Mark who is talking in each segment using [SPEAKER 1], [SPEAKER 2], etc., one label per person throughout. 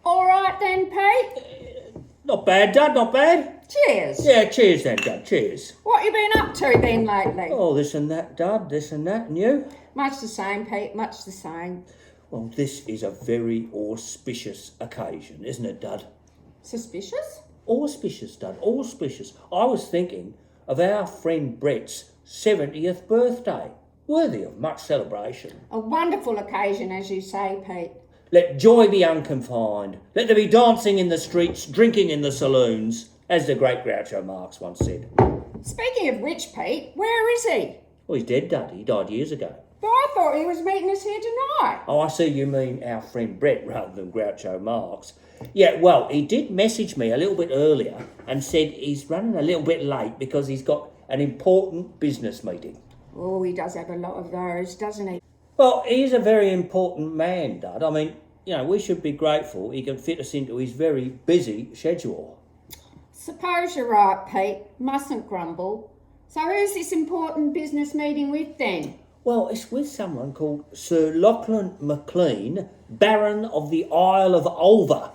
[SPEAKER 1] All right then, Pete.
[SPEAKER 2] Not bad, Dad, not bad.
[SPEAKER 1] Cheers.
[SPEAKER 2] Yeah, cheers then, Dad, cheers.
[SPEAKER 1] What you been up to then lately?
[SPEAKER 2] Oh, this and that, Dad, this and that, and you?
[SPEAKER 1] Much the same, Pete, much the same.
[SPEAKER 2] Well, this is a very auspicious occasion, isn't it, Dad?
[SPEAKER 1] Suspicious?
[SPEAKER 2] Auspicious, Dad, auspicious. I was thinking of our friend Brett's 70th birthday, worthy of much celebration.
[SPEAKER 1] A wonderful occasion, as you say, Pete.
[SPEAKER 2] Let joy be unconfined. Let there be dancing in the streets, drinking in the saloons, as the great Groucho Marx once said.
[SPEAKER 1] Speaking of which, Pete, where is he?
[SPEAKER 2] Well, he's dead, Dad. He died years ago.
[SPEAKER 1] But I thought he was meeting us here tonight.
[SPEAKER 2] Oh, I see you mean our friend Brett rather than Groucho Marx. Yeah, well, he did message me a little bit earlier and said he's running a little bit late because he's got an important business meeting.
[SPEAKER 1] Oh, he does have a lot of those, doesn't he?
[SPEAKER 2] Well, he's a very important man, Dad. I mean, we should be grateful he can fit us into his very busy schedule.
[SPEAKER 1] Suppose you're right, Pete. Mustn't grumble. So who's this important business meeting with then?
[SPEAKER 2] Well, it's with someone called Sir Lachlan Maclean, Baron of the Isle of Ulva.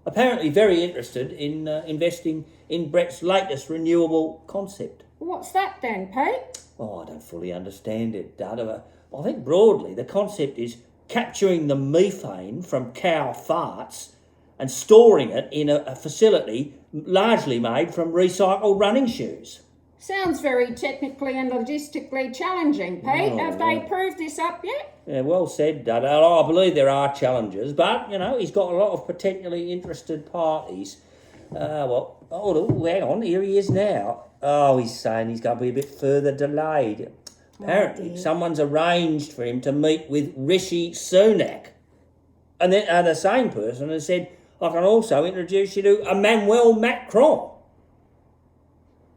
[SPEAKER 2] Apparently very interested in investing in Brett's latest renewable concept.
[SPEAKER 1] What's that then, Pete?
[SPEAKER 2] Oh, I don't fully understand it, Dad. I think broadly the concept is capturing the methane from cow farts and storing it in a facility largely made from recycled running shoes.
[SPEAKER 1] Sounds very technically and logistically challenging, Pete. Have they proved this up yet?
[SPEAKER 2] Yeah, well said, Dad. I believe there are challenges, but, he's got a lot of potentially interested parties. Hang on, here he is now. Oh, he's saying he's going to be a bit further delayed. Apparently, someone's arranged for him to meet with Rishi Sunak. And then the same person has said, I can also introduce you to Emmanuel Macron.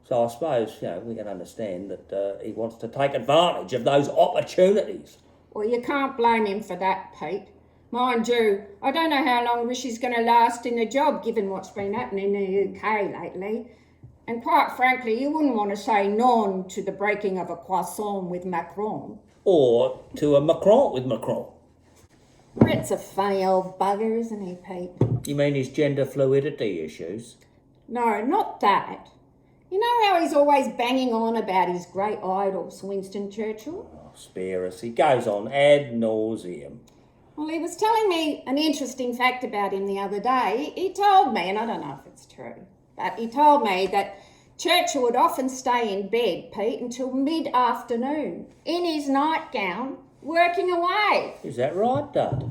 [SPEAKER 2] So I suppose, we can understand that he wants to take advantage of those opportunities.
[SPEAKER 1] Well, you can't blame him for that, Pete. Mind you, I don't know how long Rishi's going to last in the job, given what's been happening in the UK lately. And quite frankly, you wouldn't want to say non to the breaking of a croissant with Macron.
[SPEAKER 2] Or to a Macron with Macron.
[SPEAKER 1] Brett's a funny old bugger, isn't he, Pete?
[SPEAKER 2] You mean his gender fluidity issues?
[SPEAKER 1] No, not that. You know how he's always banging on about his great idol, Winston Churchill?
[SPEAKER 2] Oh, spare us. He goes on ad nauseum.
[SPEAKER 1] Well, he was telling me an interesting fact about him the other day. He told me, and I don't know if it's true, but he told me that Churchill would often stay in bed, Pete, until mid-afternoon, in his nightgown, working away.
[SPEAKER 2] Is that right, Dad?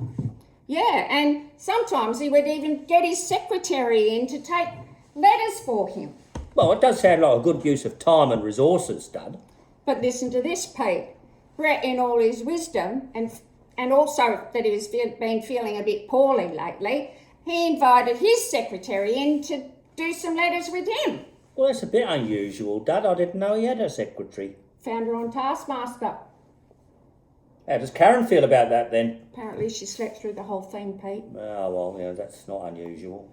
[SPEAKER 1] Yeah, and sometimes he would even get his secretary in to take letters for him.
[SPEAKER 2] Well, it does sound like a good use of time and resources, Dad.
[SPEAKER 1] But listen to this, Pete. Brett, in all his wisdom, and also that he's been feeling a bit poorly lately, he invited his secretary in to do some letters with him.
[SPEAKER 2] Well, that's a bit unusual, Dad. I didn't know he had a secretary.
[SPEAKER 1] Found her on Taskmaster.
[SPEAKER 2] How does Karen feel about that, then?
[SPEAKER 1] Apparently she slept through the whole thing, Pete.
[SPEAKER 2] Oh, well, that's not unusual.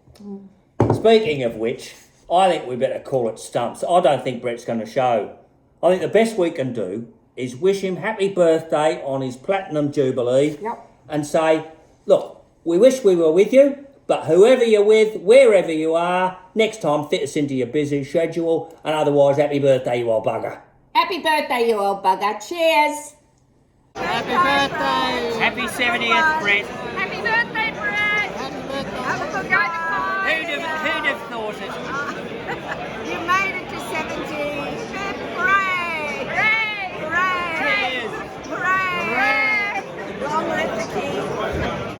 [SPEAKER 2] Speaking of which, I think we better call it stumps. I don't think Brett's going to show. I think the best we can do is wish him happy birthday on his platinum jubilee.
[SPEAKER 1] Yep.
[SPEAKER 2] And say, look, we wish we were with you, but whoever you're with, wherever you are, next time fit us into your busy schedule, and otherwise, happy birthday, you old bugger.
[SPEAKER 1] Happy birthday, you old bugger. Cheers.
[SPEAKER 3] Happy birthday!
[SPEAKER 2] Happy 70th, Brett.
[SPEAKER 1] Happy birthday, Brett.
[SPEAKER 3] Happy birthday!
[SPEAKER 1] Have a good night.
[SPEAKER 2] Who'd have thought it?
[SPEAKER 1] You made it to 70.